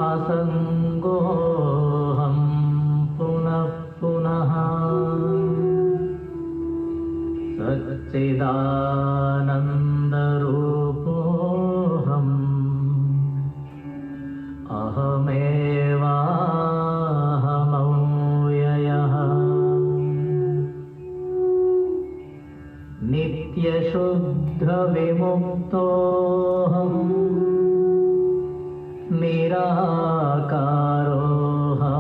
असङ्गोऽहं पुनः पुनः सच्चिदानन्दरूपोऽहम् अहमेवाहमव्ययः नित्यशुद्धविमुक्तोऽहम्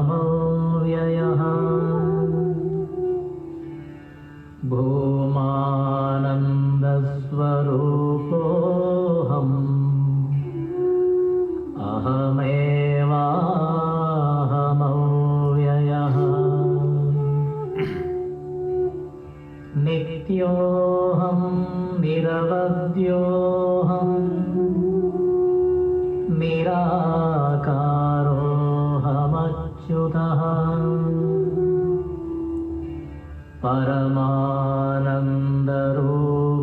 निराकारोऽहमव्ययः भूमानन्दस्वरूपोऽहम् अहमेवाहमव्ययः नित्योऽहं निरवध्योऽहम् निराकारोऽहमच्युतः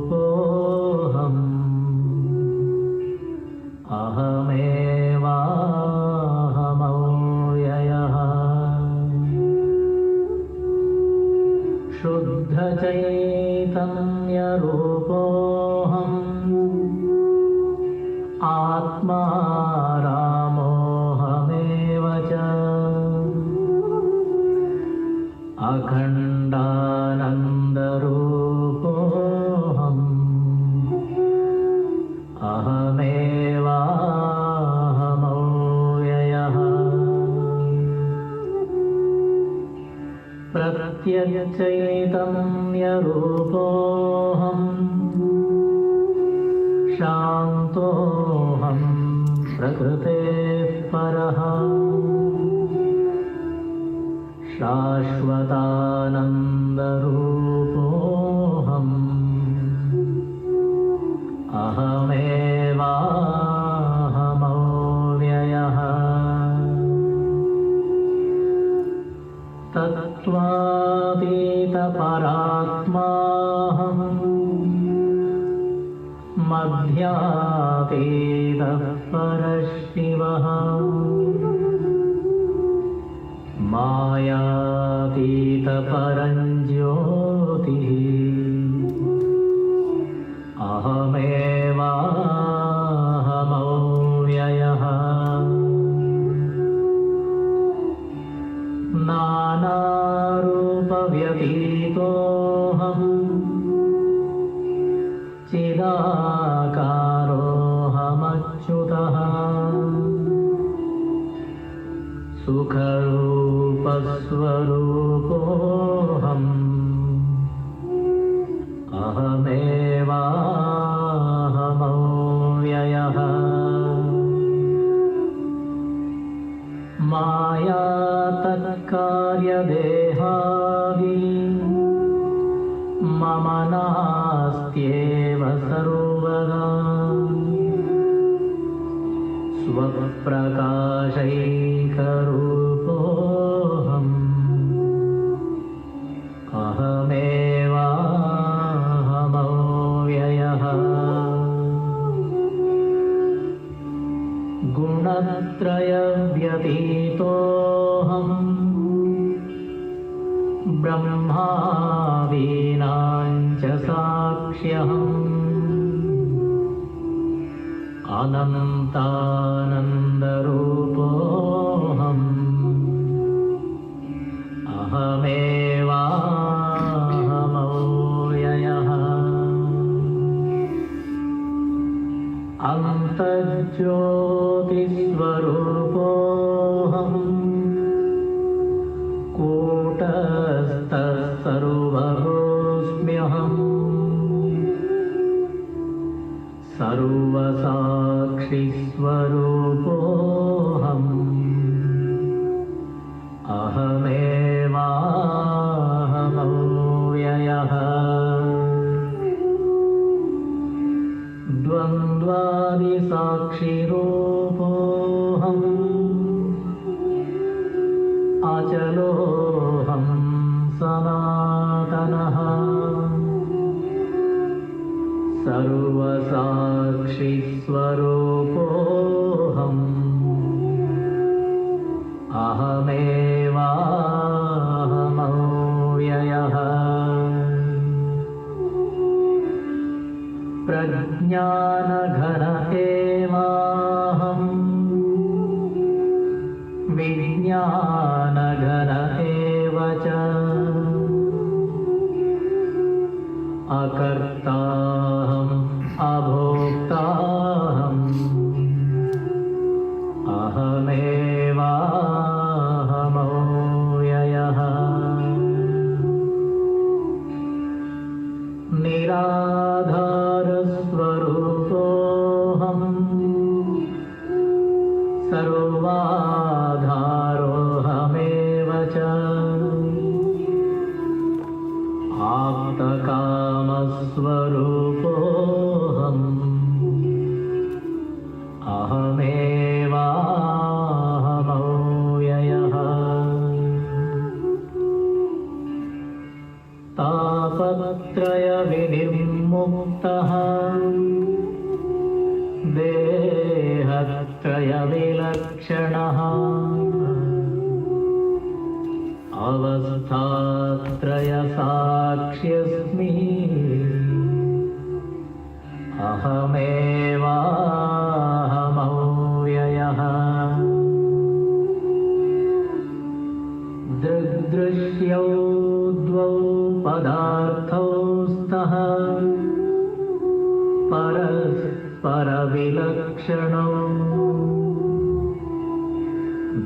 परमानन्दरूपोऽहम् अहमेवाहमव्ययः शुद्धचैतन्यरूपोऽहम् आत्मा रामोऽहमेव च अखण्डानन्दरूपोऽहम् अहमेवाहमव्ययः प्रत्यक्षचैतन्यरूपोऽहम् शान्तोऽहं प्रकृतेः परः शाश्वतानन्दरूपोऽहम् अहमेवाहमव्ययः तत्त्वातीतपरात्माहम् मध्यातीतः परशिवः मायातीतपरञ्ज्योतिः अहमेवाहमव्ययः नानारूपव्यतीतोऽहम् चिदाकारोऽहमच्युतः सुखरूपस्वरूपोऽहम् अहमेवाहमव्ययः मायातत्कार्यदेहादि मम नास्त्येव सर्वदा स्वप्रकाशैकरूपोऽहम् अहमेवाहमव्ययः गुणत्रयव्यतीतोऽहम् ब्रह्मादीनां च साक्ष्यहम् अनन्तानन्दरूपोऽहम् अहमेवाहमव्ययः अन्तर्ज्योतिस्वरूपोऽहम् कूटस्थः सर्वभूस्म्यहम् सर्वसाक्षिस्वरूपोऽहम् अहमेवाहमव्ययः द्वन्द्वादिसाक्षिरूपोऽहम् अचलोऽहं सनातनः सर्वसाक्षिस्वरूपोऽहम् अहमेवाहमव्ययः प्रज्ञानघन एवाहम् विज्ञानघन एव च अकर्ताहम् अभोक्ताहम् अहमेवाहमव्ययः निराधारस्वरूपोऽहम् सर्वाधारोऽहमेव च आप्तकामस्वरूपोऽहम् अहमेवाहमव्ययः तापत्रयविनिर्मुक्तः देहत्रयविलक्षणः अवस्थात्रयसाक्ष्यस्मि अहमेवाहमव्ययः दृग्दृश्यौ द्वौ पदार्थौ स्तः परस्परविलक्षणौ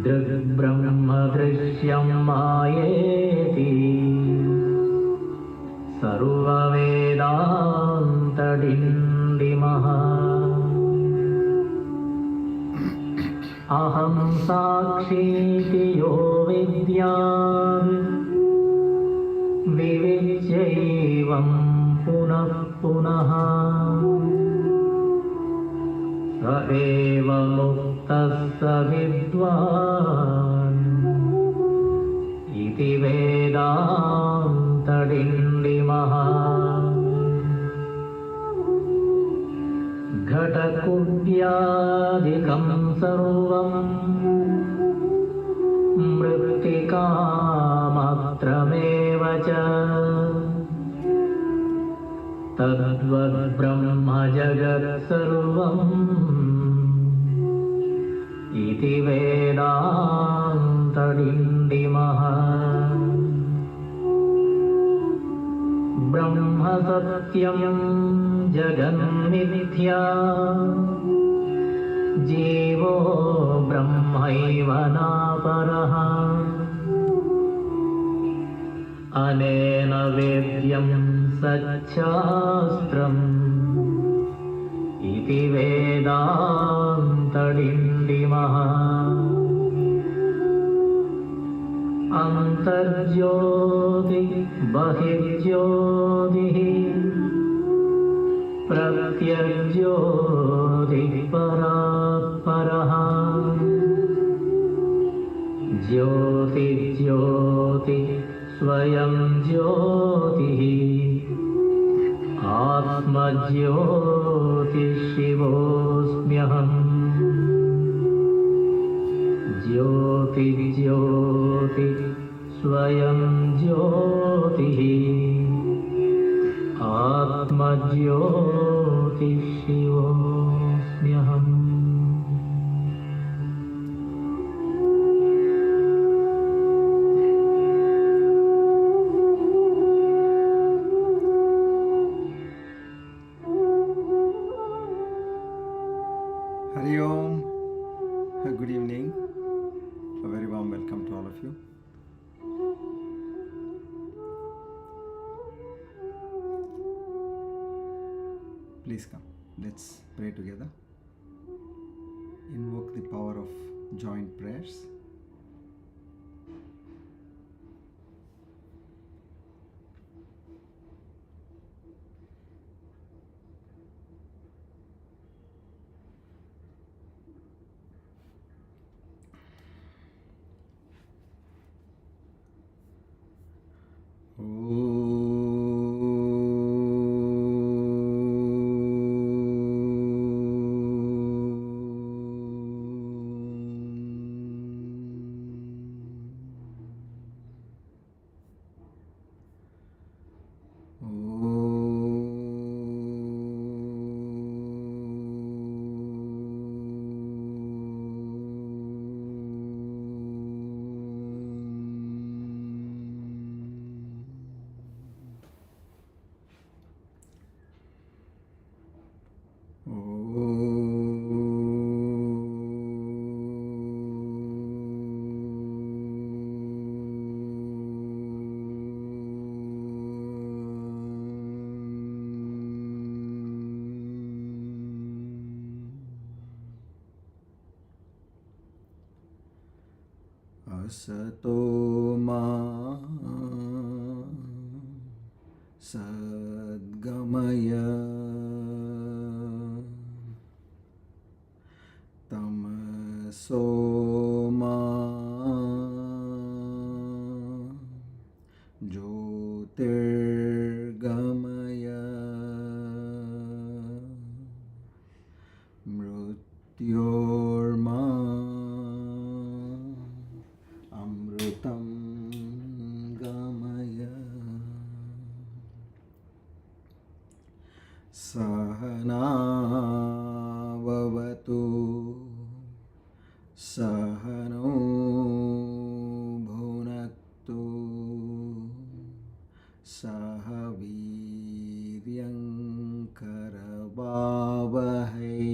दृग्ब्रह्मदृश्यं मायेति सर्ववेदान्तडिण्डिमः अहं साक्षीति यो विद्यात् विविच्यैवं पुनः पुनः स एव मुक्तः स विद्वान् इति वेदान्तडिण्डिमः घटकुड्यादिकं सर्वं मृत्तिकामात्रमेव च तद्वद्ब्रह्म जगत्सर्वम् इति वेदान्तडिण्डिमः ब्रह्म सत्यं जगन्मिथ्या जीवो ब्रह्मैव नापरः अनेन वेद्यं सच्छास्त्रम् इति वेदान्तडिण्डिमः अन्तर्ज्योति बहिर्ज्योतिः प्रत्यग्ज्योतिः परात्परः ज्योतिज्योति स्वयं ज्योतिः आत्मज्योतिशिवोऽस्म्यहम् ज्योतिज्योति स्वयं ज्योतिः आत्मज्योतिशिवोऽस्म्यहम् Hari Om. Good evening. A very warm welcome to all of you. Please come. Let's pray together. Invoke the power of joint prayers. asato ma sadgamaya tamaso ma jyotirgamaya mrityorma amritam gamaya sahana vavatu sahano bhunaktu saha viryam karavavahai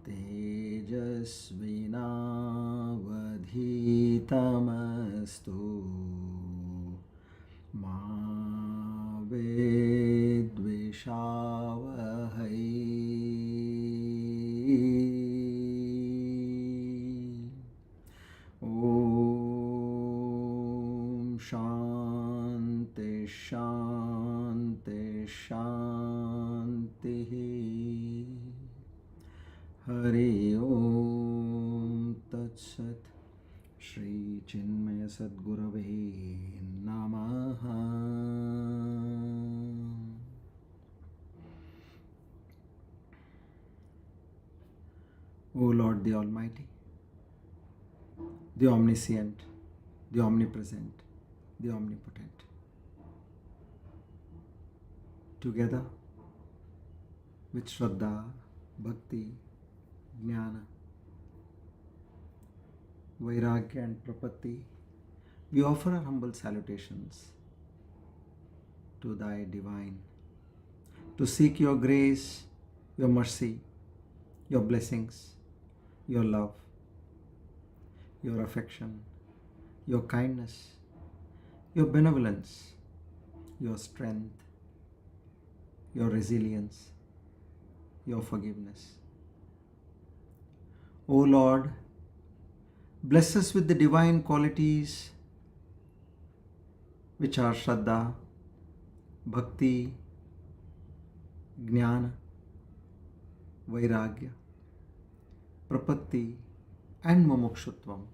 tejasvinavadhitamastu ma vedvishavahai. Om Shanti Shanti Shanti. Hari Om Tat Sat. Shri Chinmaya Sadgurave Namaha. O Lord the Almighty, the Omniscient, the Omnipresent, the Omnipotent, together with Shraddha, Bhakti, Jnana, Vairagya and Prapatti, we offer our humble salutations to Thy Divine, to seek Your grace, Your mercy, Your blessings, Your love, Your affection, Your kindness, Your benevolence, Your strength, Your resilience, Your forgiveness. O Lord, bless us with the divine qualities which are Shraddha, Bhakti, Jnana, Vairagya, Prapatti and Mumukshutvam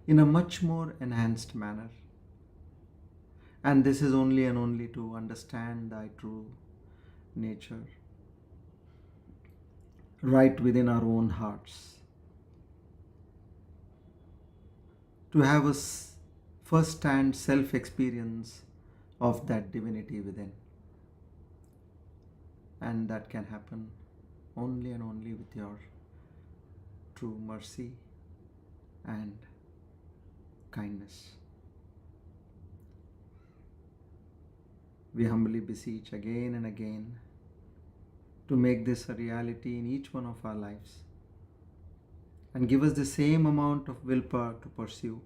in a much more enhanced manner. And this is only and only to understand Thy true nature right within our own hearts. To have a first-hand self-experience of that divinity within. And that can happen only and only with Your true mercy and kindness. We humbly beseech again and again to make this a reality in each one of our lives and give us the same amount of willpower to pursue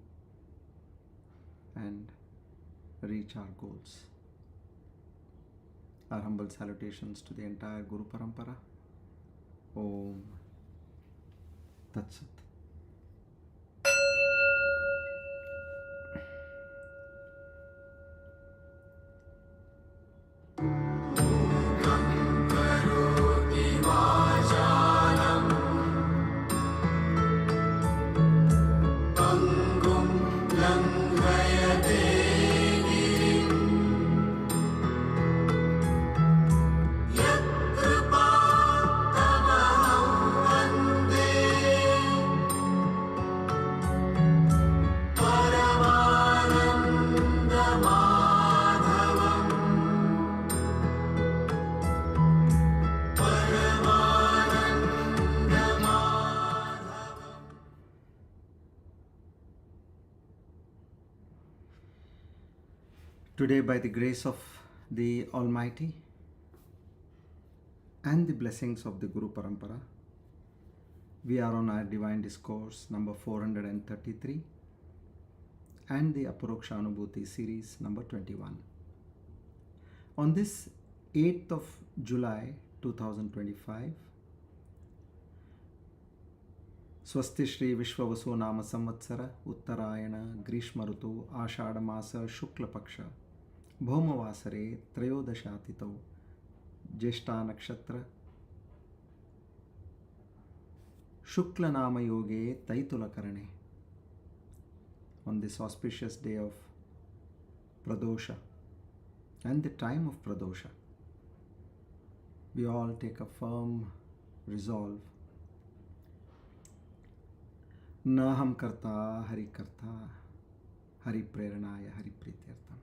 and reach our goals. Our humble salutations to the entire Guru Parampara. Om Tat Sat. Today, by the grace of the Almighty and the blessings of the Guru Parampara, we are on our Divine Discourse number 433 and the Aparoksha Anubhuthi series number 21. On this 8th of July 2025, स्वस्ति श्री विश्ववसु नाम संवत्सर उत्तरायण ग्रीष्म ऋतु आषाढ़ मास शुक्ल पक्ष भौमवासरे त्रयोदशातिथौ ज्येष्ठा नक्षत्र शुक्ल नाम योगे तैतुलकरणे. On this auspicious day of Pradosha and the time of Pradosha, we all take a firm resolve. Na ham karta hari preranaya hari prityartam.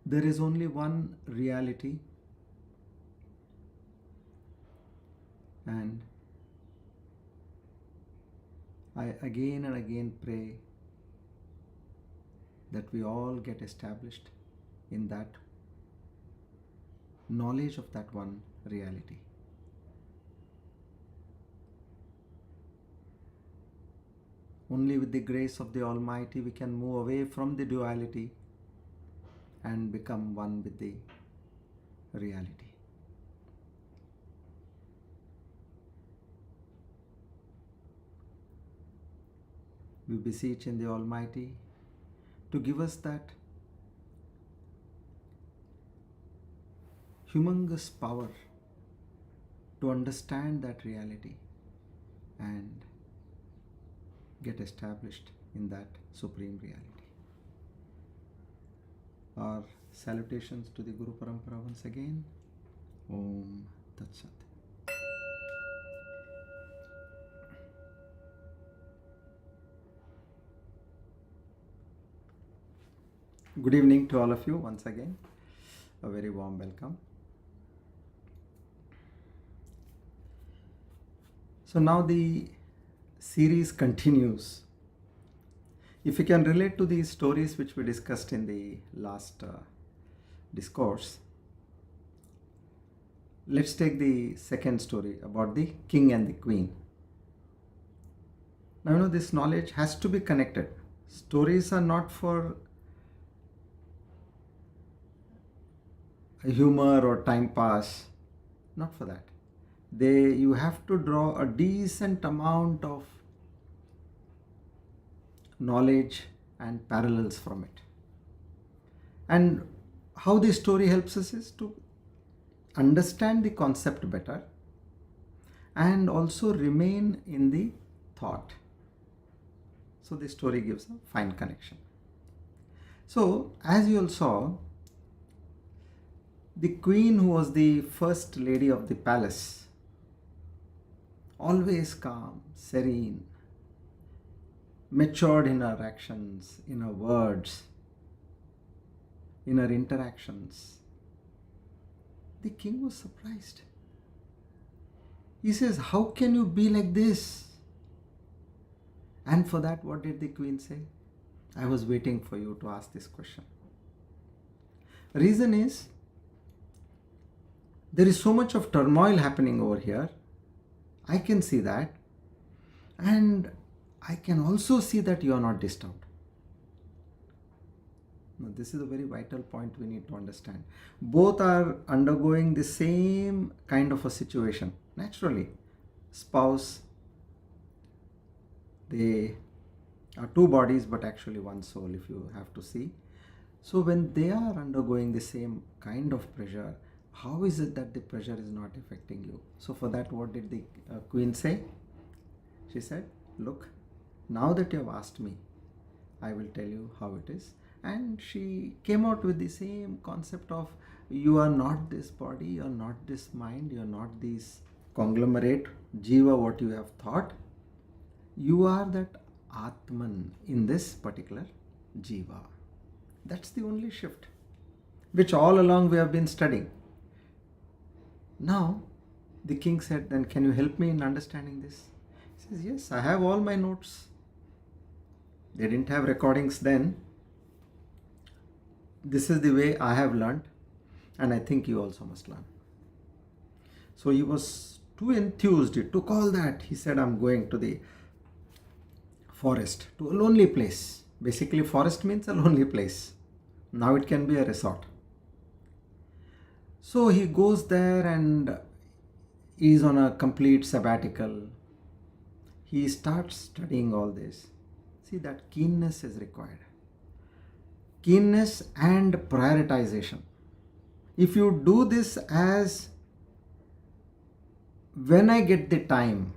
There is only one reality, and I again and again pray that we all get established in that knowledge of that one reality. Only with the grace of the Almighty we can move away from the duality and become one with the reality. We beseech in the Almighty to give us that humongous power to understand that reality and get established in that supreme reality. Our salutations to the Guru Parampara once again. Om Tat Sat. Good evening to all of you once again. A very warm welcome. So now the series continues. If you can relate to the stories which we discussed in the last discourse, let's take the second story about the king and the queen. Now this knowledge has to be connected. Stories are not for humor or time pass, not for that. You have to draw a decent amount of knowledge and parallels from it. And how the story helps us is to understand the concept better and also remain in the thought. So the story gives a fine connection. So as you all saw, the queen, who was the first lady of the palace, always calm, serene, matured in her actions, in her words, in her interactions. The king was surprised. He says, "How can you be like this?" And for that, what did the queen say? "I was waiting for you to ask this question." Reason is, there is so much of turmoil happening over here. I can see that. And I can also see that you are not disturbed. Now, this is a very vital point we need to understand. Both are undergoing the same kind of a situation. Naturally, spouse, they are two bodies, but actually one soul, if you have to see. So when they are undergoing the same kind of pressure, how is it that the pressure is not affecting you? So for that, what did the queen say? She said, "Look, now that you have asked me, I will tell you how it is." And she came out with the same concept of, you are not this body, you are not this mind, you are not this conglomerate, jiva, what you have thought. You are that Atman in this particular jiva. That's the only shift, which all along we have been studying. Now, the king said, "Then can you help me in understanding this?" He says, "Yes, I have all my notes." They didn't have recordings then. This is the way I have learned, and I think you also must learn. So he was too enthused. He took all that. He said, "I'm going to the forest, to a lonely place." Basically, forest means a lonely place. Now it can be a resort. So he goes there, and is on a complete sabbatical. He starts studying all this. See, that keenness is required. Keenness and prioritization. If you do this as when I get the time,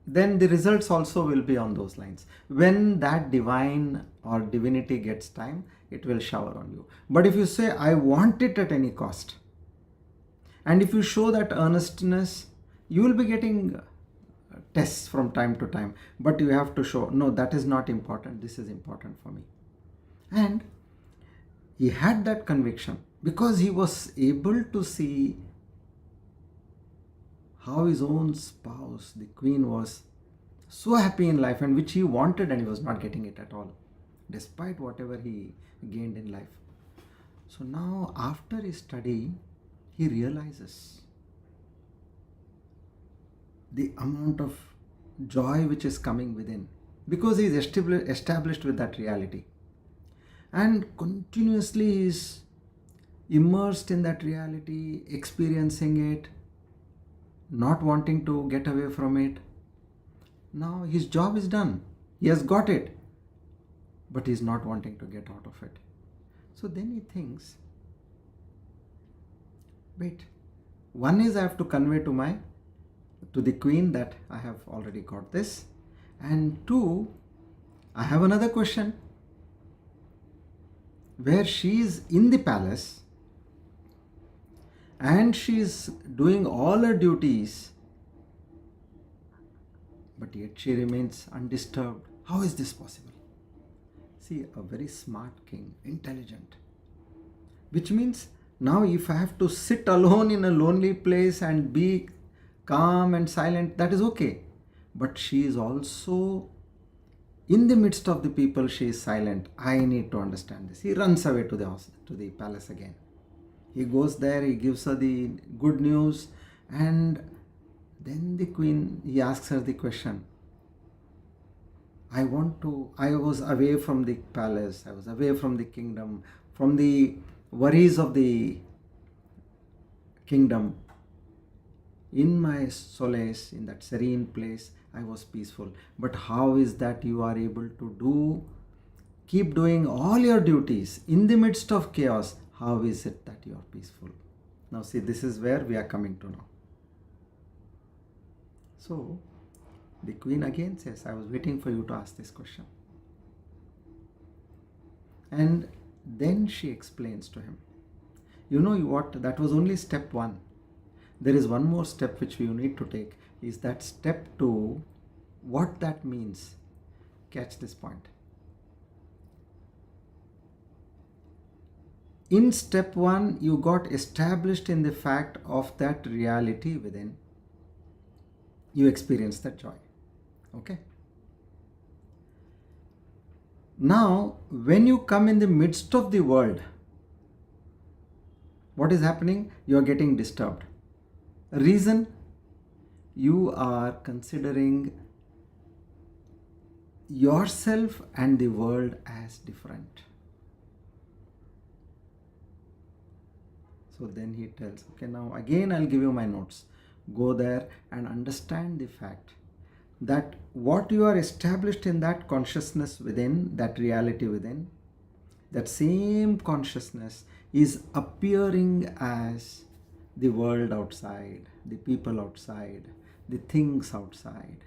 then the results also will be on those lines. When that divine or divinity gets time, it will shower on you. But if you say, I want it at any cost, and if you show that earnestness, you will be getting tests from time to time. But you have to show, no, that is not important. This is important for me. And he had that conviction because he was able to see how his own spouse, the queen, was so happy in life, and which he wanted, and he was not getting it at all, despite whatever he gained in life. So now, after his study, he realizes the amount of joy which is coming within, because he is established with that reality, and continuously is immersed in that reality, experiencing it, not wanting to get away from it. Now his job is done. He has got it, but he is not wanting to get out of it. So then he thinks, wait, one is I have to convey to the queen that I have already got this, and two, I have another question where she is in the palace and she is doing all her duties, but yet she remains undisturbed. How is this possible? See, a very smart king, intelligent, which means now if I have to sit alone in a lonely place and be calm and silent, that is okay. But she is also in the midst of the people, she is silent. I need to understand this. He runs away to the palace again. He goes there, he gives her the good news, and then the queen, he asks her the question. I was away from the palace, I was away from the kingdom, from the worries of the kingdom. In my solace, in that serene place, I was peaceful. But how is that you are able to keep doing all your duties in the midst of chaos? How is it that you are peaceful? Now see, this is where we are coming to now. So the queen again says, I was waiting for you to ask this question. And then she explains to him, you know what, that was only step one. There is one more step which we need to take, is that step 2, what that means. Catch this point. In step 1, you got established in the fact of that reality within. You experience that joy. Okay? Now, when you come in the midst of the world, what is happening? You are getting disturbed. Reason? You are considering yourself and the world as different. So then he tells, okay, now again I'll give you my notes. Go there and understand the fact that what you are established in that consciousness within, that reality within, that same consciousness is appearing as the world outside, the people outside, the things outside.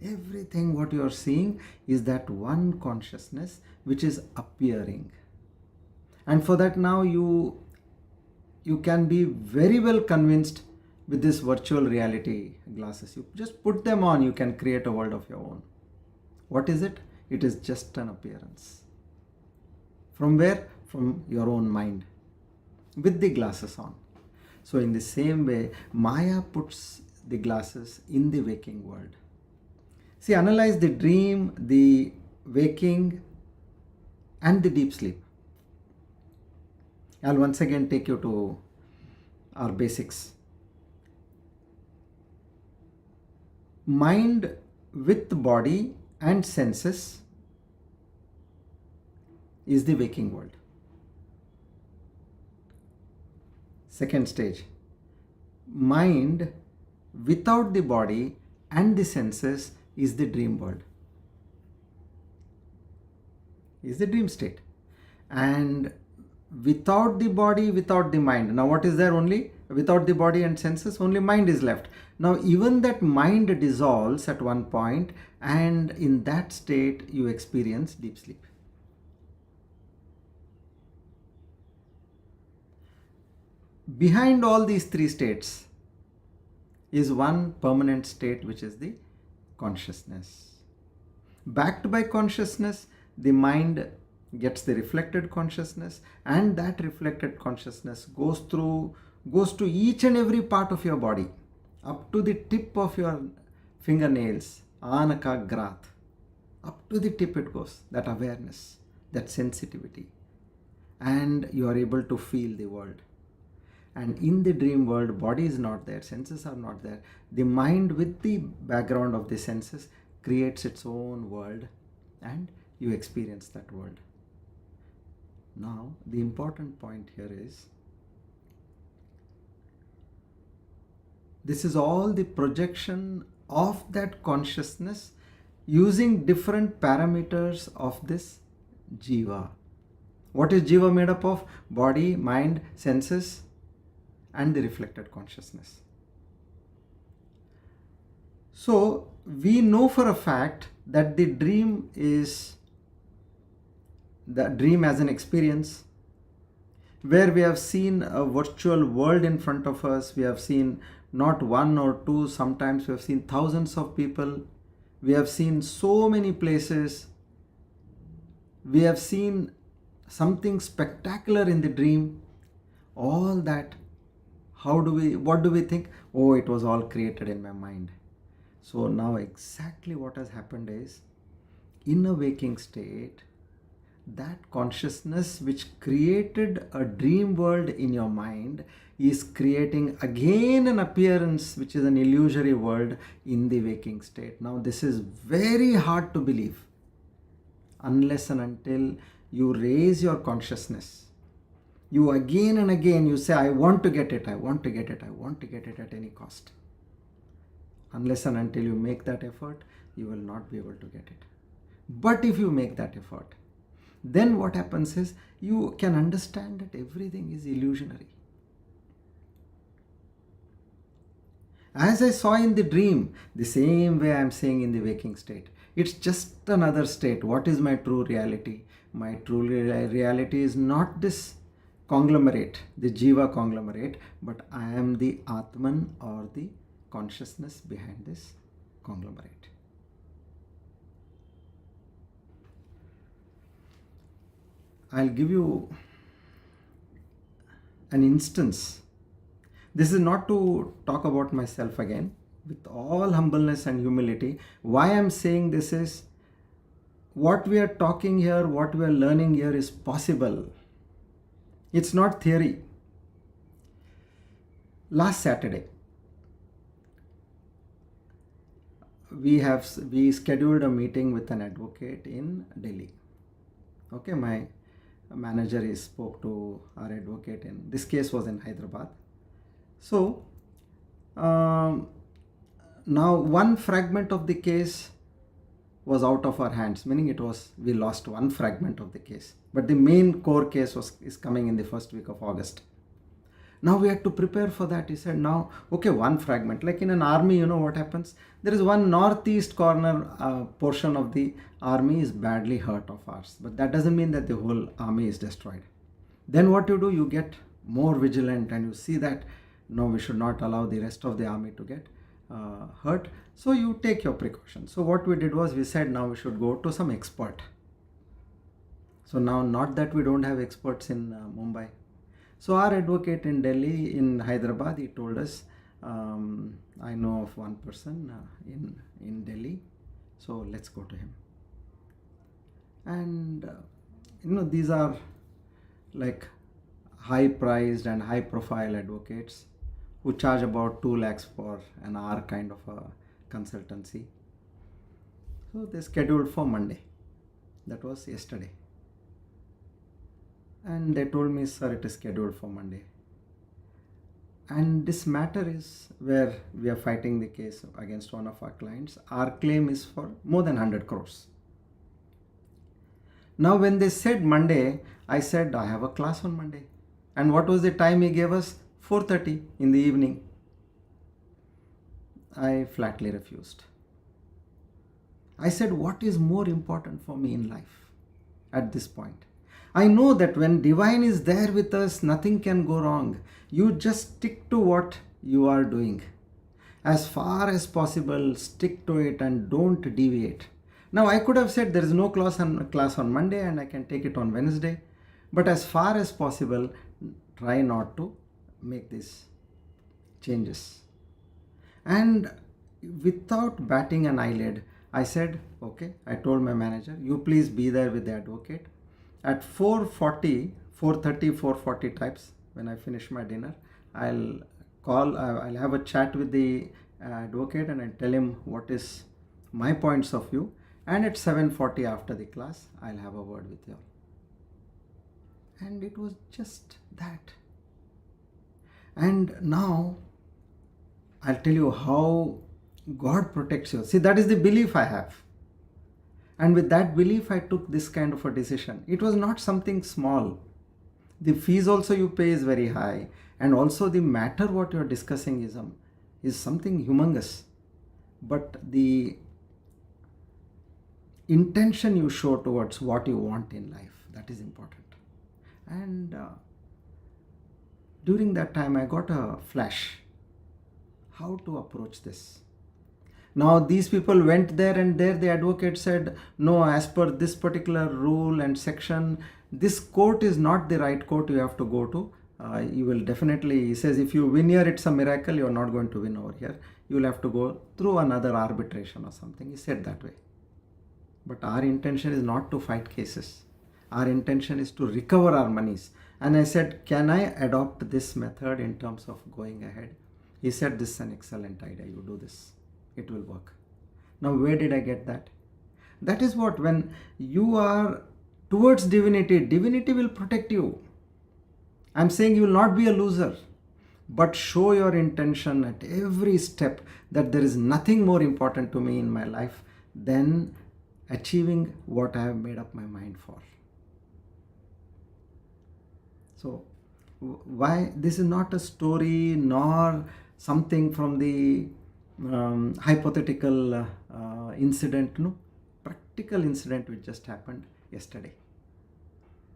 Everything what you are seeing is that one consciousness which is appearing. And for that now you can be very well convinced with this virtual reality glasses. You just put them on, you can create a world of your own. What is it? It is just an appearance. From where? From your own mind, with the glasses on. So in the same way, Maya puts the glasses in the waking world. See, analyze the dream, the waking, and the deep sleep. I'll once again take you to our basics. Mind with body and senses is the waking world. Second stage, mind without the body and the senses is the dream world, is the dream state. And without the body, without the mind, now what is there? Only without the body and senses, only mind is left. Now even that mind dissolves at one point, and in that state you experience deep sleep. Behind all these three states is one permanent state, which is the consciousness. Backed by consciousness, the mind gets the reflected consciousness, and that reflected consciousness goes to each and every part of your body, up to the tip of your fingernails, anakagrat. Up to the tip it goes, that awareness, that sensitivity, and you are able to feel the world. And in the dream world, body is not there, senses are not there. The mind with the background of the senses creates its own world, and you experience that world. Now, the important point here is, this is all the projection of that consciousness using different parameters of this jiva. What is jiva made up of? Body, mind, senses, and the reflected consciousness. So we know for a fact that the dream is the dream as an experience, where we have seen a virtual world in front of us. We have seen not one or two, sometimes we have seen thousands of people. We have seen so many places. We have seen something spectacular in the dream. All that, what do we think? Oh, it was all created in my mind. So now exactly what has happened is, in a waking state, that consciousness which created a dream world in your mind is creating again an appearance which is an illusory world in the waking state. Now this is very hard to believe unless and until you raise your consciousness. You again and again you say, I want to get it, I want to get it, I want to get it at any cost. Unless and until you make that effort, you will not be able to get it. But if you make that effort, then what happens is, you can understand that everything is illusionary. As I saw in the dream, the same way I am saying in the waking state. It's just another state. What is my true reality? My true reality is not this conglomerate, the jiva conglomerate, but I am the Atman, or the consciousness behind this conglomerate. I'll give you an instance. This is not to talk about myself again. With all humbleness and humility, why I'm saying this is, what we are talking here, what we are learning here is possible. It's not theory. Last Saturday, we scheduled a meeting with an advocate in Delhi. Okay, my manager spoke to our advocate, and this case was in Hyderabad. So now one fragment of the case was out of our hands, meaning we lost one fragment of the case, but the main core case is coming in the first week of August. Now we had to prepare for that. He said, now, okay, one fragment, like in an army, you know what happens? There is one northeast corner portion of the army is badly hurt of ours, but that doesn't mean that the whole army is destroyed. Then what you do, you get more vigilant and you see that, no, we should not allow the rest of the army to get hurt. So you take your precautions. So what we did was, we said, now we should go to some expert. So now, not that we don't have experts in Mumbai. So our advocate in Delhi, in Hyderabad, he told us, I know of one person in Delhi, so let's go to him. And these are like high priced and high profile advocates who charge about 2 lakhs for an hour kind of a consultancy. So they scheduled for Monday. That was yesterday. And they told me, sir, it is scheduled for Monday. And this matter is where we are fighting the case against one of our clients. Our claim is for more than 100 crores. Now when they said Monday, I said I have a class on Monday. And what was the time he gave us? 4:30 in the evening. I flatly refused. I said, what is more important for me in life at this point? I know that when divine is there with us, nothing can go wrong. You just stick to what you are doing. As far as possible, stick to it and don't deviate. Now, I could have said there is no class on Monday and I can take it on Wednesday. But as far as possible, try not to make these changes. And without batting an eyelid, I said, okay, I told my manager, you please be there with the advocate. At 4:40 types, when I finish my dinner, I'll have a chat with the advocate and I'll tell him what is my points of view. And at 7:40 after the class, I'll have a word with you all. And it was just that. And now, I'll tell you how God protects you. See, that is the belief I have. And with that belief, I took this kind of a decision. It was not something small. The fees also you pay is very high. And also the matter what you're discussing is something humongous. But the intention you show towards what you want in life, that is important. And during that time, I got a flash. How to approach this? Now these people went there and there the advocate said, no, as per this particular rule and section, this court is not the right court you have to go to. You will definitely, he says, if you win here, it's a miracle. You're not going to win over here. You will have to go through another arbitration or something. He said that way. But our intention is not to fight cases. Our intention is to recover our monies. And I said, can I adopt this method in terms of going ahead? He said, this is an excellent idea. You do this. It will work. Now, where did I get that? That is what, when you are towards divinity, divinity will protect you. I'm saying you will not be a loser, but show your intention at every step that there is nothing more important to me in my life than achieving what I have made up my mind for. So, why this is not a story nor something from the hypothetical incident, no, practical incident which just happened yesterday.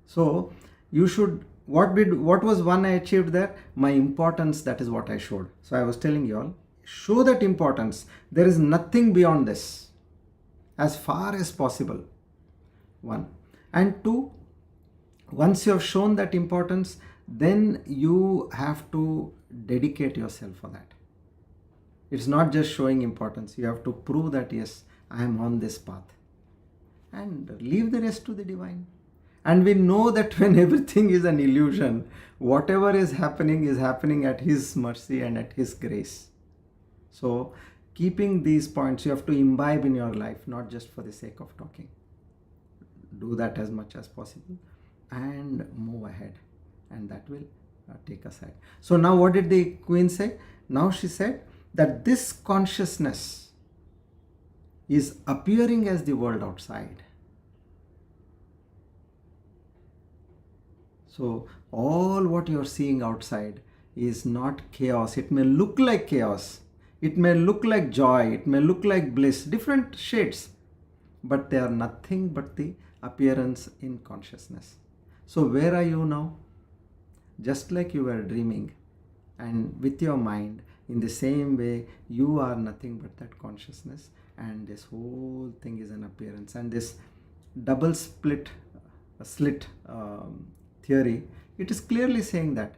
So you should, what was one I achieved there? My importance, that is what I showed. So I was telling you all, show that importance. There is nothing beyond this, as far as possible. One. And two, once you have shown that importance, then you have to dedicate yourself for that. It's not just showing importance. You have to prove that, yes, I am on this path. And leave the rest to the divine. And we know that when everything is an illusion, whatever is happening at His mercy and at His grace. So, keeping these points, you have to imbibe in your life, not just for the sake of talking. Do that as much as possible and move ahead. And that will take us ahead. So now what did the Queen say? Now she said that this consciousness is appearing as the world outside. So all what you're seeing outside is not chaos. It may look like chaos. It may look like joy. It may look like bliss. Different shades. But they are nothing but the appearance in consciousness. So where are you now? Just like you were dreaming, and with your mind, in the same way, you are nothing but that consciousness, and this whole thing is an appearance. And this double slit theory, it is clearly saying that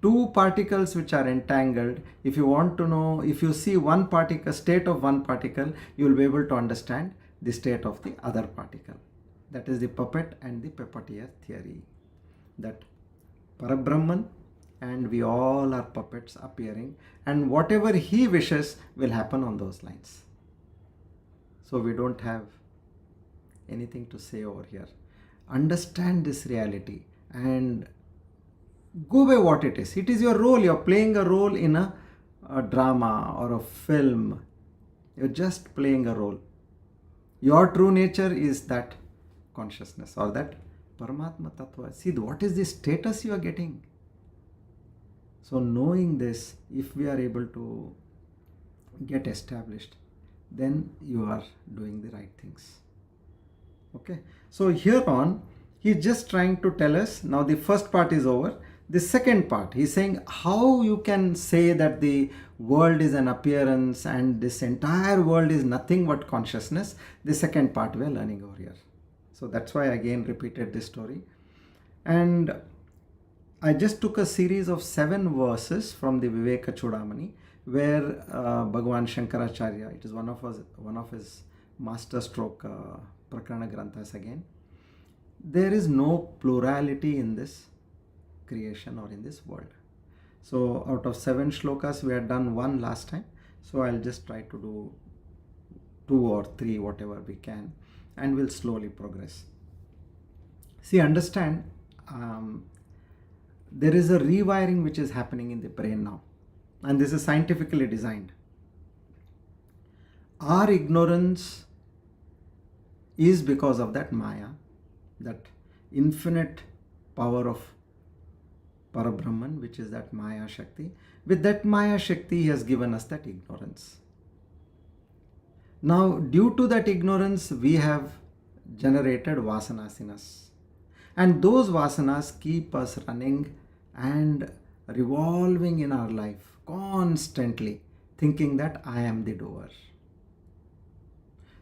two particles which are entangled, if you want to know, if you see one particle, state of one particle, you will be able to understand the state of the other particle. That is the puppet and the puppeteer theory. That Parabrahman and we all are puppets appearing, and whatever he wishes will happen on those lines. So we don't have anything to say over here. Understand this reality and Go by what it is. It is your role. You're playing a role in a drama or a film. You're just playing a role. Your true nature is that consciousness or that Paramatma Tattva. See, what is the status you are getting? So knowing this, if we are able to get established, then you are doing the right things. Okay. So here on, he's just trying to tell us, now the first part is over. The second part, he's saying how you can say that the world is an appearance and this entire world is nothing but consciousness. The second part we are learning over here. So that's why I again repeated this story. And I just took a series of 7 verses from the Viveka Chudamani, where Bhagavan Shankaracharya, it is one of his master stroke Prakarana Granthas again. There is no plurality in this creation or in this world. So out of 7 shlokas, we had done 1 last time. So I'll just try to do 2 or 3, whatever we can, and we'll slowly progress. See, understand, there is a rewiring which is happening in the brain now, and this is scientifically designed. Our ignorance is because of that Maya, that infinite power of Parabrahman, which is that Maya Shakti. With that Maya Shakti, he has given us that ignorance. Now, due to that ignorance, we have generated vasanas in us. And those vasanas keep us running and revolving in our life constantly, thinking that I am the doer.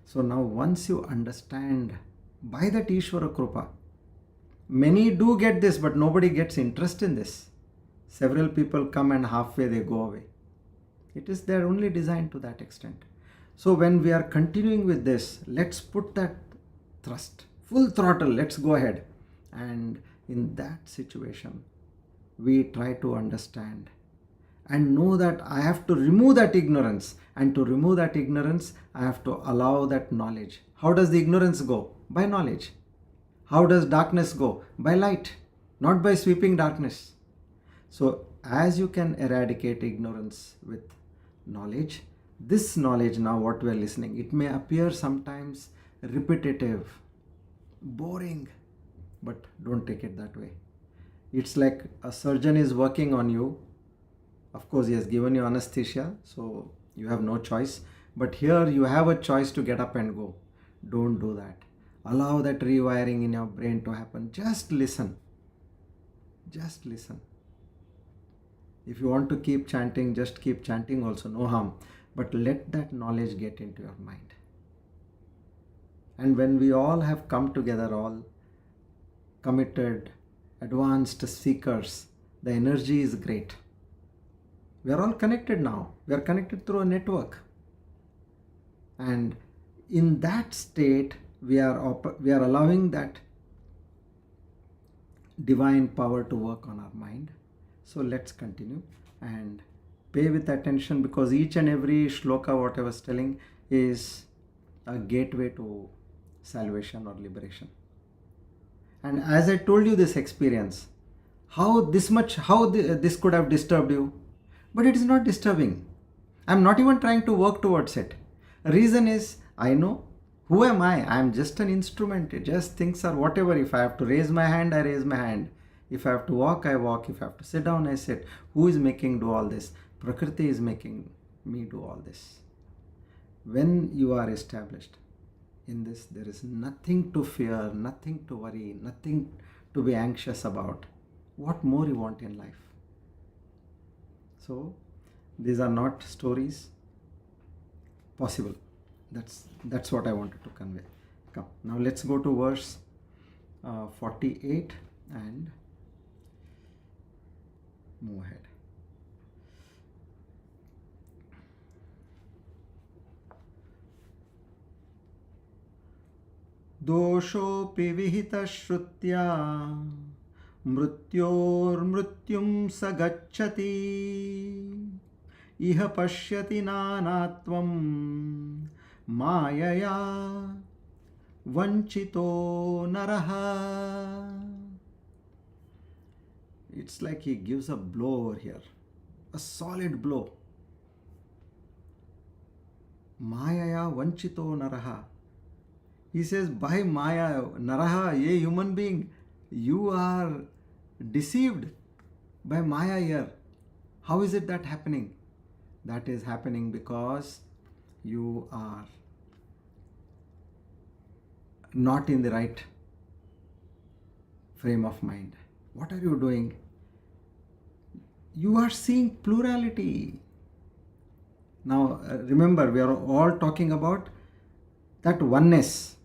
So now once you understand by that Ishvara Krupa, many do get this, but nobody gets interest in this. Several people come and halfway they go away. They're only designed to that extent. So when we are continuing with this, let's put that thrust, full throttle, let's go ahead. And in that situation, we try to understand and know that I have to remove that ignorance. And to remove that ignorance, I have to allow that knowledge. How does the ignorance go? By knowledge. How does darkness go? By light, not by sweeping darkness. So as you can eradicate ignorance with knowledge, this knowledge now what we are listening, it may appear sometimes repetitive, boring, but don't take it that way. It's like a surgeon is working on you. Of course, he has given you anesthesia, so you have no choice. But here you have a choice to get up and go. Don't do that. Allow that rewiring in your brain to happen. Just listen. Just listen. If you want to keep chanting, just keep chanting also, no harm. But let that knowledge get into your mind. And when we all have come together, all committed, advanced seekers, the energy is great. We are all connected now. We are connected through a network. And in that state, we are allowing that divine power to work on our mind. So let's continue and pay with attention, because each and every shloka, what I was telling, is a gateway to salvation or liberation. And as I told you this experience, how this could have disturbed you, but it is not disturbing. I'm not even trying to work towards it. Reason is, I know, who am I? I'm just an instrument. It just things are whatever. If I have to raise my hand, I raise my hand. If I have to walk, I walk. If I have to sit down, I sit. Who is making do all this? Prakriti is making me do all this. When you are established in this, there is nothing to fear, nothing to worry, nothing to be anxious about. What more you want in life? So these are not stories. Possible. That's what I wanted to convey. Come, now let's go to verse 48 and move ahead. Doshopi vihita shrutya mrityormrityum sagacchati iha pashyati nanatvam Mayaya vanchito naraha. it's like he gives a blow over here, a solid blow. Mayaya vanchito naraha. He says, by Maya, naraha, a human being, you are deceived by Maya here. How is it that happening? That is happening because you are not in the right frame of mind. What are you doing? You are seeing plurality. Now remember, we are all talking about that oneness,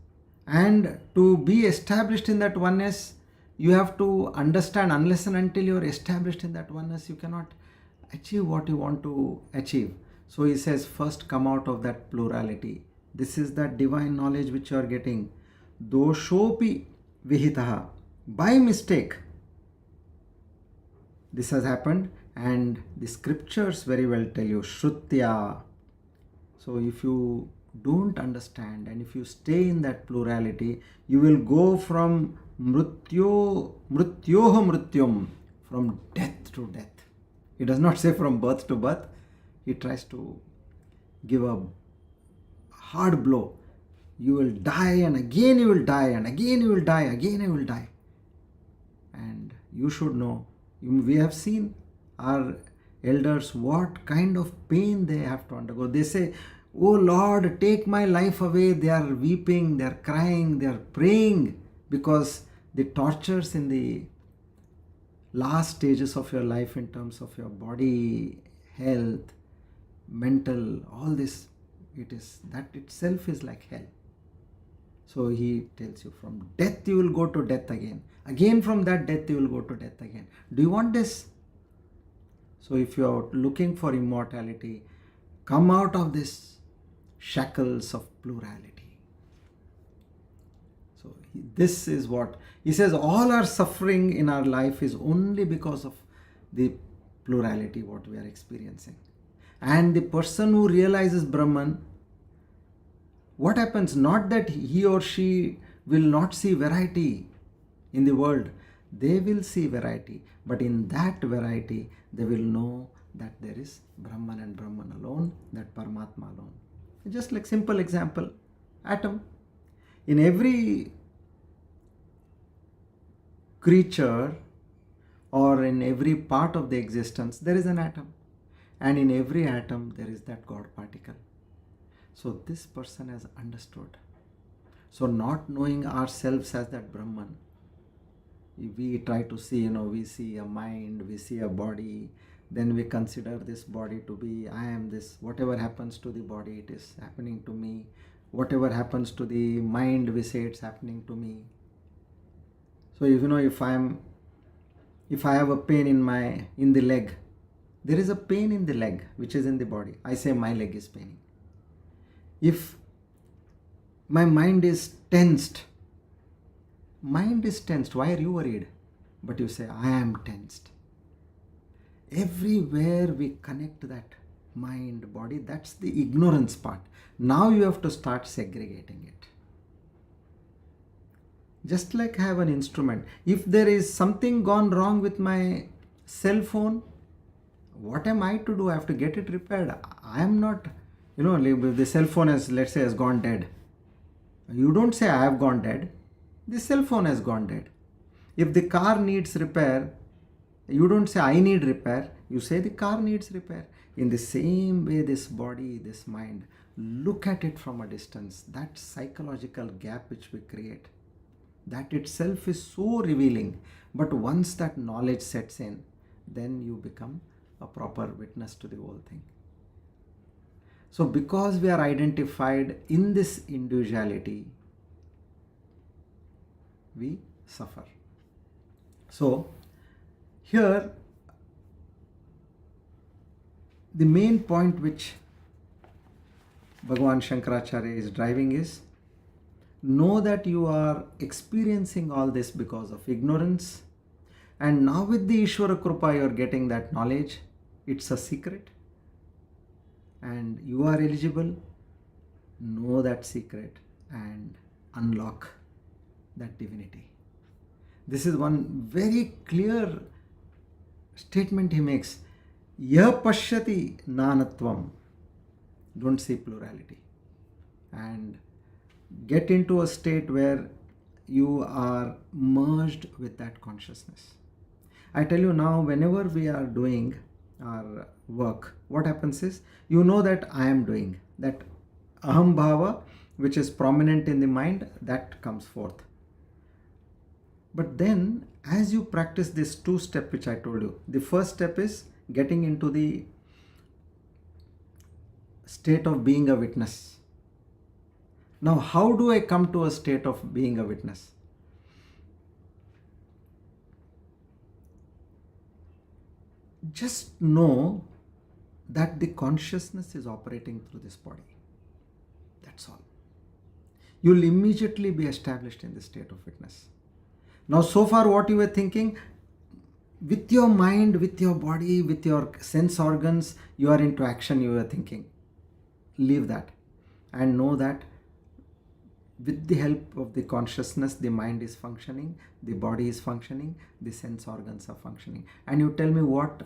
and to be established in that oneness, you have to understand. Unless and until you are established in that oneness, you cannot achieve what you want to achieve. So he says, first come out of that plurality. This is that divine knowledge which you are getting. Doshopi vihitaha. By mistake this has happened, and the scriptures very well tell you, Shrutya. So if you don't understand and if you stay in that plurality, you will go from mrityoho mrityum, from death to death. He does not say from birth to birth. He tries to give a hard blow. You will die, and again you will die, and again you will die, again you will die. And you should know, we have seen our elders, what kind of pain they have to undergo. They say, oh Lord, take my life away. They are weeping, they are crying, they are praying, because the tortures in the last stages of your life, in terms of your body, health, mental, all this, it is, that itself is like hell. So he tells you, from death you will go to death again. Again from that death you will go to death again. Do you want this? So if you are looking for immortality, come out of this shackles of plurality. So this is what he says. All our suffering in our life is only because of the plurality what we are experiencing. And the person who realizes Brahman, what happens? Not that he or she will not see variety in the world. They will see variety, but in that variety they will know that there is Brahman and Brahman alone, that Paramatma alone. Just like simple example, atom. In every creature or in every part of the existence, there is an atom. And in every atom there is that God particle. So this person has understood. So not knowing ourselves as that Brahman, we try to see, we see a mind, we see a body, then we consider this body to be, I am this. Whatever happens to the body, it is happening to me. Whatever happens to the mind, we say it's happening to me. So if I have a pain in the leg, there is a pain in the leg which is in the body. I say my leg is paining. If my mind is tensed, why are you worried? But you say, I am tensed. Everywhere we connect that mind, body, that's the ignorance part. Now you have to start segregating it. Just like I have an instrument. If there is something gone wrong with my cell phone, what am I to do? I have to get it repaired. I am not, if the cell phone has, let's say, has gone dead. You don't say I have gone dead. The cell phone has gone dead. If the car needs repair, you don't say I need repair. You say the car needs repair. In the same way, this body, this mind, look at it from a distance. That psychological gap which we create, that itself is so revealing. But once that knowledge sets in, then you become a proper witness to the whole thing. So because we are identified in this individuality, we suffer. So here the main point which Bhagavan Shankaracharya is driving is, know that you are experiencing all this because of ignorance, and now with the Ishvara Krupa you are getting that knowledge. It's a secret and you are eligible. Know that secret and unlock that divinity. This is one very clear statement he makes, ya pashyati nanatvam. Don't see plurality. And get into a state where you are merged with that consciousness. I tell you now, whenever we are doing our work, what happens is, you know that I am doing. That aham bhava, which is prominent in the mind, that comes forth. But then, as you practice this two-step which I told you, the first step is getting into the state of being a witness. Now, how do I come to a state of being a witness? Just know that the consciousness is operating through this body. That's all. You'll immediately be established in the state of witness. Now, so far what you were thinking, with your mind, with your body, with your sense organs, you are into action, you were thinking. Leave that and know that with the help of the consciousness, the mind is functioning, the body is functioning, the sense organs are functioning. And you tell me what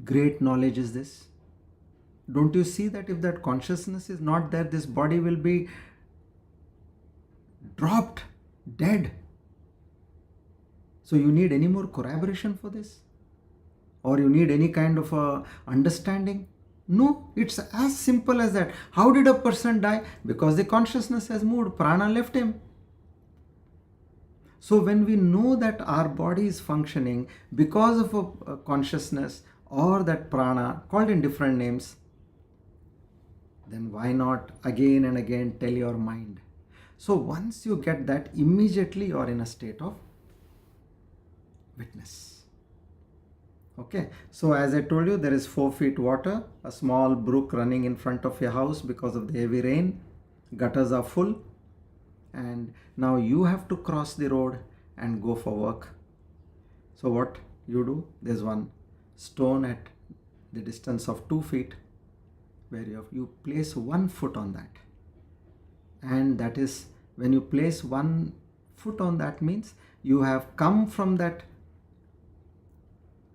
great knowledge is this? Don't you see that if that consciousness is not there, this body will be dropped, dead. So you need any more corroboration for this? Or you need any kind of understanding? No, it's as simple as that. How did a person die? Because the consciousness has moved, prana left him. So when we know that our body is functioning because of a consciousness or that prana, called in different names, then why not again and again tell your mind? So once you get that, immediately you are in a state of witness. Okay, so as I told you, there is 4 feet water, a small brook running in front of your house because of the heavy rain, gutters are full, and now you have to cross the road and go for work. So what you do, there's one stone at the distance of 2 feet where you place 1 foot on that, and that is, when you place 1 foot on that, means you have come from that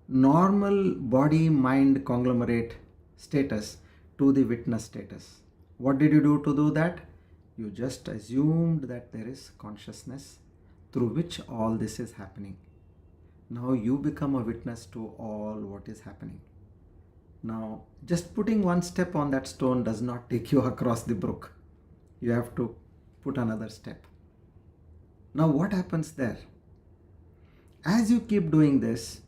normal body mind conglomerate status to the witness status. What did you do to do that? You just assumed that there is consciousness through which all this is happening. Now you become a witness to all what is happening. Now, just putting 1 step on that stone does not take you across the brook. You have to put another step. Now what happens there? As you keep doing this,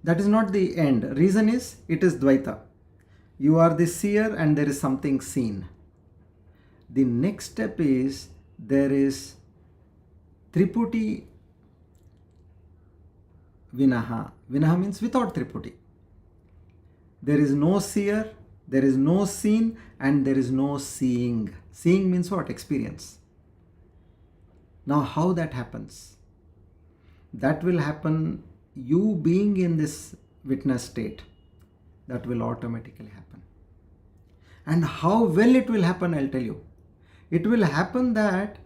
that is not the end. Reason is, it is Dvaita. You are the seer and there is something seen. The next step is, there is Triputi Vinaha. Vinaha means without Triputi. There is no seer, there is no seen, and there is no seeing. Seeing means what? Experience. Now how that happens? That will happen, you being in this witness state, that will automatically happen. And how well it will happen, I'll tell you. It will happen that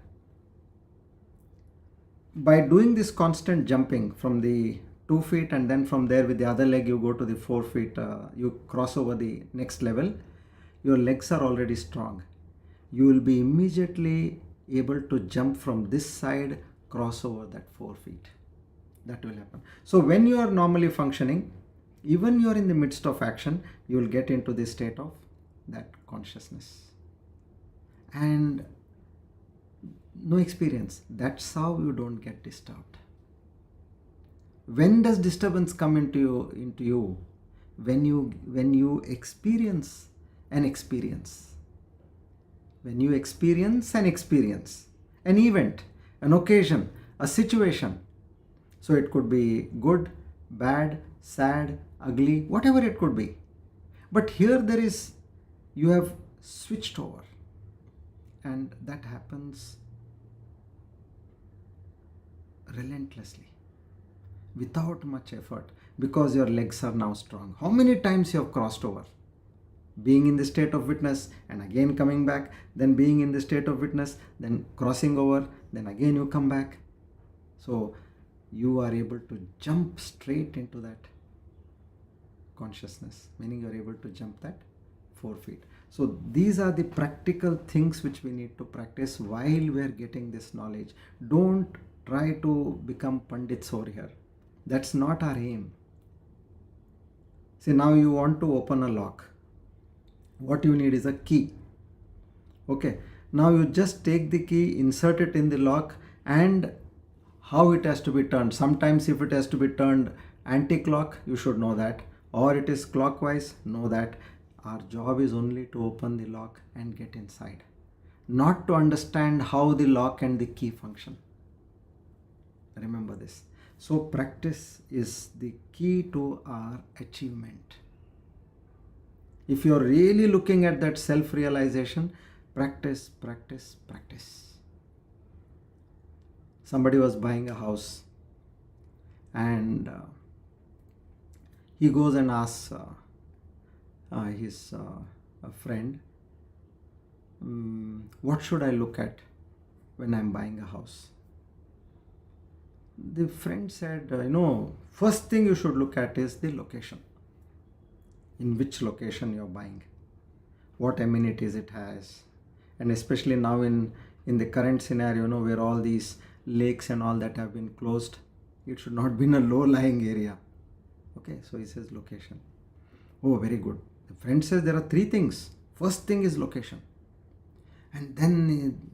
by doing this constant jumping from the 2 feet, and then from there with the other leg you go to the 4 feet, you cross over the next level, your legs are already strong. You will be immediately able to jump from this side, cross over that 4 feet. That will happen. So when you are normally functioning, even you are in the midst of action, you will get into the state of that consciousness. And no experience. That's how you don't get disturbed. When does disturbance come into you? When you experience an experience. When you experience an experience, an event, an occasion, a situation. So it could be good, bad, sad, ugly, whatever it could be. But here you have switched over, and that happens relentlessly, without much effort, because your legs are now strong. How many times you have crossed over? Being in the state of witness and again coming back, then being in the state of witness, then crossing over, then again you come back. So you are able to jump straight into that consciousness, meaning you are able to jump that 4 feet. So these are the practical things which we need to practice while we are getting this knowledge. Don't try to become pandits over here. That's not our aim. See, now you want to open a lock. What you need is a key. Okay, now you just take the key, insert it in the lock, and how it has to be turned. Sometimes if it has to be turned anti-clock, you should know that, or it is clockwise, know that. Our job is only to open the lock and get inside, not to understand how the lock and the key function. Remember this. So practice is the key to our achievement. If you're really looking at that self-realization, practice, practice, practice. Somebody was buying a house and he goes and asks his friend, what should I look at when I'm buying a house? The friend said, first thing you should look at is the location. In which location you're buying, what amenities it has, and especially now in the current scenario, where all these lakes and all that have been closed, it should not be in a low-lying area. Okay, so he says location. Oh, very good. The friend says there are 3 things. First thing is location. And then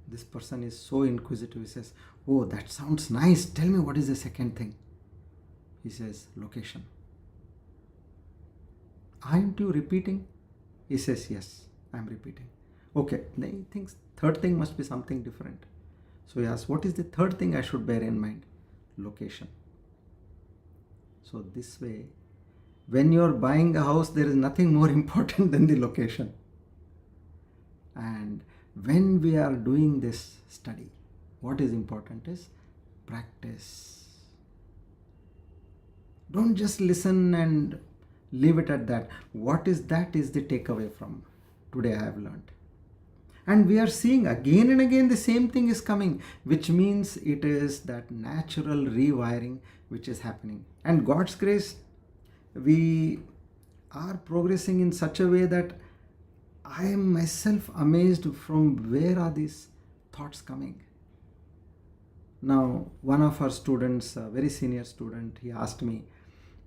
this person is so inquisitive. He says, oh, that sounds nice. Tell me what is the second thing. He says, location. Aren't you repeating? He says, yes, I'm repeating. Okay, then he thinks third thing must be something different. So he asks, what is the third thing I should bear in mind? Location. So this way, when you're buying a house, there is nothing more important than the location. And when we are doing this study, what is important is practice. Don't just listen and leave it at that. What is that is the takeaway from today I have learned. And we are seeing again and again the same thing is coming, which means it is that natural rewiring which is happening. And God's grace, we are progressing in such a way that I am myself amazed from where are these thoughts coming. Now, one of our students, a very senior student, he asked me,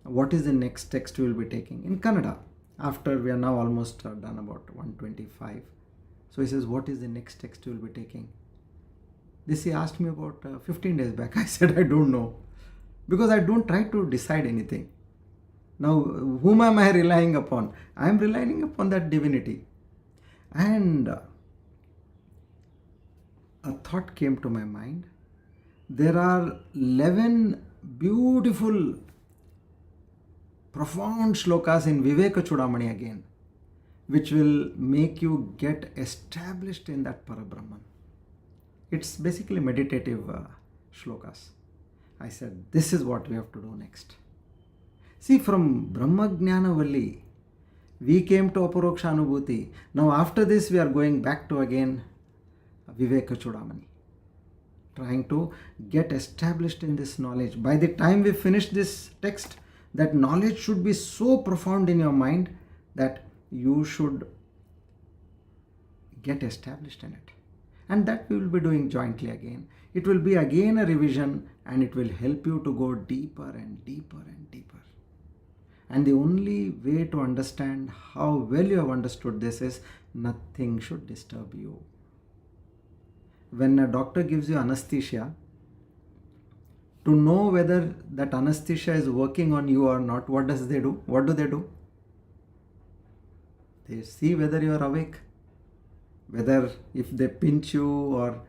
what is the next text we will be taking in Kannada? After we are now almost done about 125. So he says, what is the next text you will be taking? This he asked me about 15 days back. I said, I don't know. Because I don't try to decide anything. Now, whom am I relying upon? I am relying upon that divinity. And a thought came to my mind. There are 11 beautiful, profound shlokas in Viveka Chudamani again, which will make you get established in that Parabrahman. It's basically meditative shlokas. I said, this is what we have to do next. See, from Brahma Jnana Valli, we came to Aparoksha Anubhuthi. Now after this, we are going back to again Viveka Chudamani, trying to get established in this knowledge. By the time we finish this text, that knowledge should be so profound in your mind that you should get established in it. And that we will be doing jointly again. It will be again a revision and it will help you to go deeper and deeper and deeper. And the only way to understand how well you have understood this is nothing should disturb you. When a doctor gives you anesthesia, to know whether that anesthesia is working on you or not, what does they do? What do they do? They see whether you are awake, whether if they pinch you or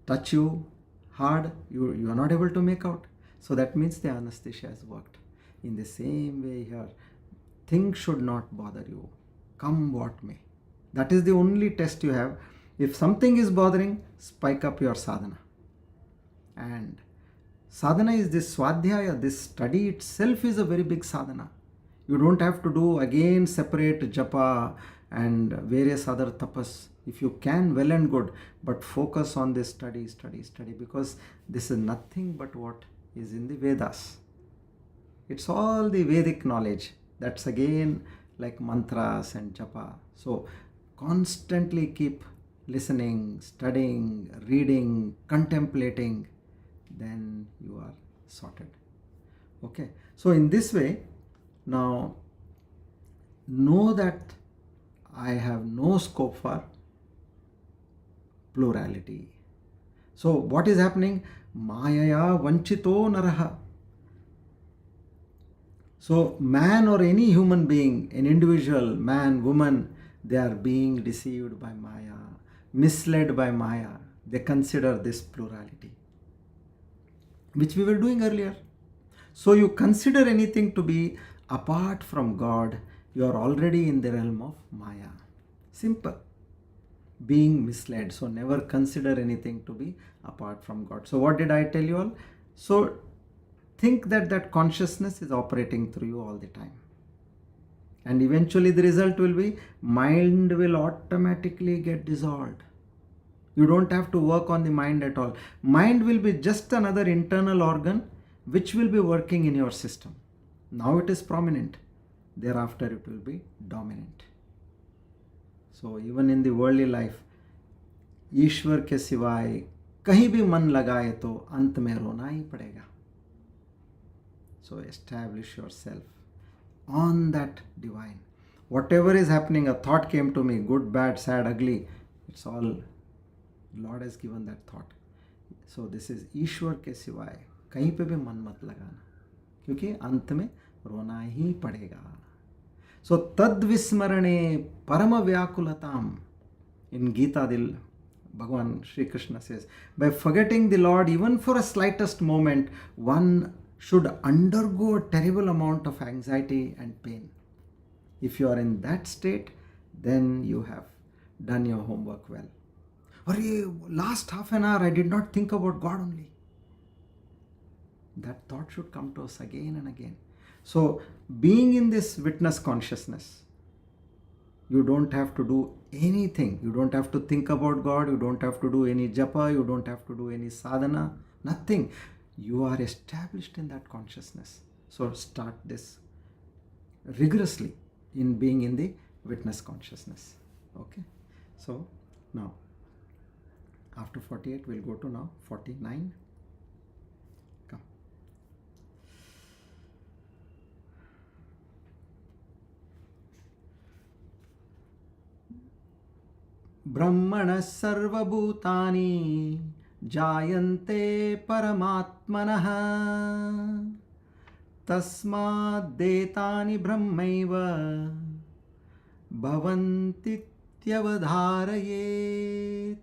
touch you hard, you are not able to make out. So that means the anesthesia has worked. In the same way here, things should not bother you, come what may. That is the only test you have. If something is bothering, spike up your sadhana. And sadhana is this swadhyaya, this study itself is a very big sadhana. You don't have to do again separate japa, and various other tapas. If you can, well and good, but focus on this study, because this is nothing but what is in the Vedas. It's all the Vedic knowledge. That's again like mantras and japa. So constantly keep listening, studying, reading, contemplating, then you are sorted. Okay, so in this way, now know that I have no scope for plurality. So what is happening? Mayaya vanchito naraha. So man or any human being, an individual, man, woman, they are being deceived by Maya, misled by Maya. They consider this plurality, which we were doing earlier. So you consider anything to be apart from God, you are already in the realm of Maya. Simple. Being misled. So never consider anything to be apart from God. So what did I tell you all? So think that consciousness is operating through you all the time. And eventually the result will be mind will automatically get dissolved. You don't have to work on the mind at all. Mind will be just another internal organ which will be working in your system. Now it is prominent. Thereafter it will be dominant. So even in the worldly life, ईश्वर के सिवाय कहीं भी मन लगाए तो अंत में रोना ही पड़ेगा. So establish yourself on that divine. Whatever is happening, a thought came to me, good, bad, sad, ugly, it's all Lord has given that thought. So this is ईश्वर के सिवाय कहीं पे भी मन मत लगाना, क्योंकि अंत में रोना ही पड़ेगा. So tad vismarane parama vyakulatam. In Gita, Bhagavan Sri Krishna says, by forgetting the Lord even for a slightest moment, one should undergo a terrible amount of anxiety and pain. If you are in that state, then you have done your homework well. Or last half an hour I did not think about God only. That thought should come to us again and again. So being in this witness consciousness, you don't have to do anything. You don't have to think about God. You don't have to do any japa. You don't have to do any sadhana. Nothing. You are established in that consciousness. So start this rigorously in being in the witness consciousness. Okay. So now after 48 we'll go to now 49. Come. Brahmana sarvabhutani jayante paramatmanaha tasmadetani brahmaiva bhavantityavadharayet.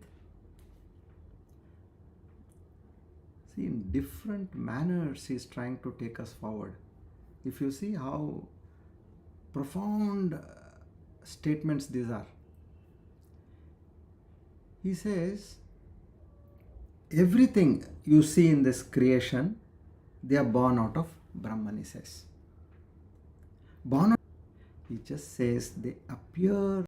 See, in different manners he is trying to take us forward. If you see how profound statements these are. He says, everything you see in this creation, they are born out of Brahman, he says. Born out, he just says they appear